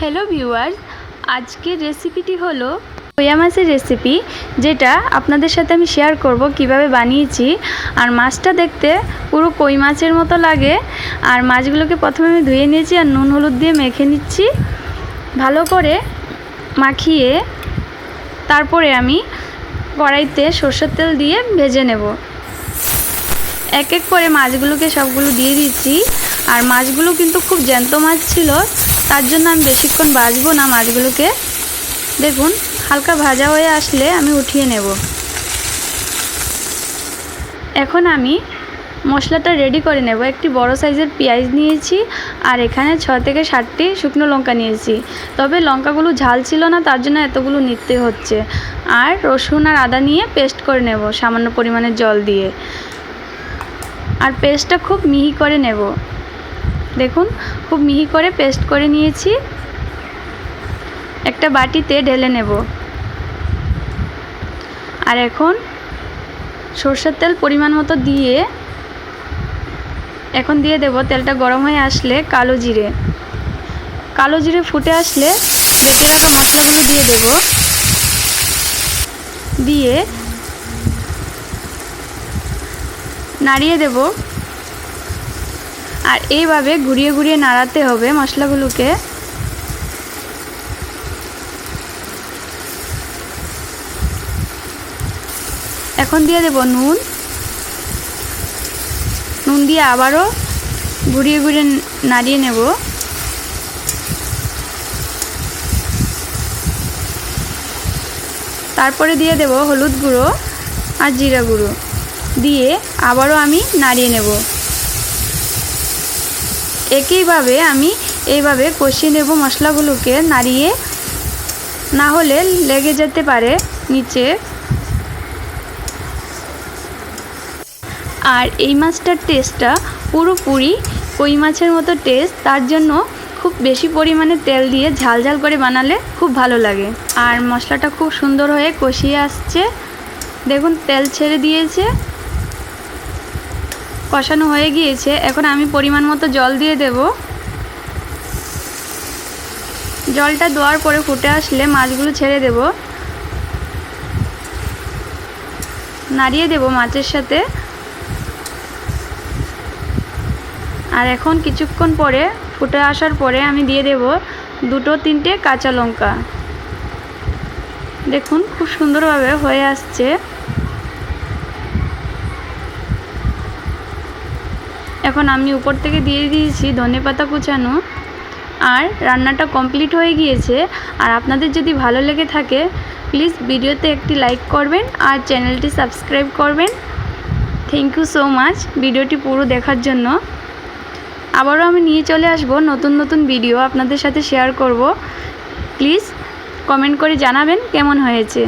Hello viewers, আজকের রেসিপিটি হলো খোয়া মাছের রেসিপি, যেটা আপনাদের সাথে আমি শেয়ার করব কিভাবে বানিয়েছি। আর মাছটা দেখতে পুরো কই মাছের মতো লাগে। আর মাছগুলোকে প্রথমে আমি ধুয়ে নিয়েছি আর নুন হলুদ দিয়ে মেখে নিচ্ছি ভালো করে মাখিয়ে। তারপরে আমি কড়াইতে সরষের তেল দিয়ে ভেজে নেব। এক এক করে মাছগুলোকে সবগুলো দিয়ে দিচ্ছি। আর মাছগুলো কিন্তু খুব জ্যান্ত মাছ ছিল, তার জন্য আমি বেশিক্ষণ ভাজবো না মাছগুলোকে। দেখুন হালকা ভাজা হয়ে আসলে আমি উঠিয়ে নেব। এখন আমি মশলাটা রেডি করে নেব। একটি বড় সাইজের পেঁয়াজ নিয়েছি আর এখানে 6 থেকে 7টি শুকনো লঙ্কা নিয়েছি। তবে লঙ্কাগুলো ঝাল ছিল না, তার জন্য এতগুলো নিতে হচ্ছে। আর রসুন আর আদা নিয়ে পেস্ট করে নেব সামান্য পরিমাণে জল দিয়ে। আর পেস্টটা খুব মিহি করে নেব। দেখুন খুব মিহি করে পেস্ট করে নিয়েছি। একটা বাটিতে ঢেলে নেব। আর এখন সরষের তেল পরিমাণ মতো দিয়ে এখন দিয়ে দেব। তেলটা গরম হয়ে আসলে কালো জিরে ফুটে আসলে বেটে রাখা মশলাগুলো দিয়ে দেব। দিয়ে নাড়িয়ে দেব। আর এইভাবে ঘুরিয়ে ঘুরিয়ে নাড়াতে হবে মশলাগুলোকে। এখন দিয়ে দেব নুন দিয়ে আবারও ঘুরিয়ে ঘুরিয়ে নাড়িয়ে নেব। তারপরে দিয়ে দেব হলুদ গুঁড়ো আর জিরা গুঁড়ো দিয়ে আবারও আমি নাড়িয়ে নেব। একইভাবে আমি এইভাবে কষিয়ে নেব মশলাগুলোকে নাড়িয়ে, না হলে লেগে যেতে পারে নিচে। আর এই মাছটার টেস্টটা পুরোপুরি কই মাছের মতো টেস্ট, তার জন্য খুব বেশি পরিমাণে তেল দিয়ে ঝাল ঝাল করে বানালে খুব ভালো লাগে। আর মশলাটা খুব সুন্দর হয়ে কষিয়ে আসছে। দেখুন তেল ছেড়ে দিয়েছে, কষানো হয়ে গিয়েছে। এখন আমি পরিমাণ মতো জল দিয়ে দেব। জলটা দেওয়ার পরে ফুটে আসলে মাছগুলো ছেড়ে দেব। নাড়িয়ে দেব মাছের সাথে। আর এখন কিছুক্ষণ পরে ফুটে আসার পরে আমি দিয়ে দেব 2-3টে কাঁচা লঙ্কা। দেখুন খুব সুন্দরভাবে হয়ে আসছে। এখন আমি উপর থেকে দিয়ে দিয়েছি ধনেপাতা কুচানো। আর রান্নাটা কমপ্লিট হয়ে গিয়েছে। আর আপনাদের যদি ভালো লেগে থাকে প্লিজ ভিডিওতে একটি লাইক করবেন আর চ্যানেলটি সাবস্ক্রাইব করবেন। থ্যাংক ইউ সো মাচ ভিডিওটি পুরো দেখার জন্য। আবারও আমি নিয়ে চলে আসব নতুন নতুন ভিডিও আপনাদের সাথে শেয়ার করব। প্লিজ কমেন্ট করে জানাবেন কেমন হয়েছে।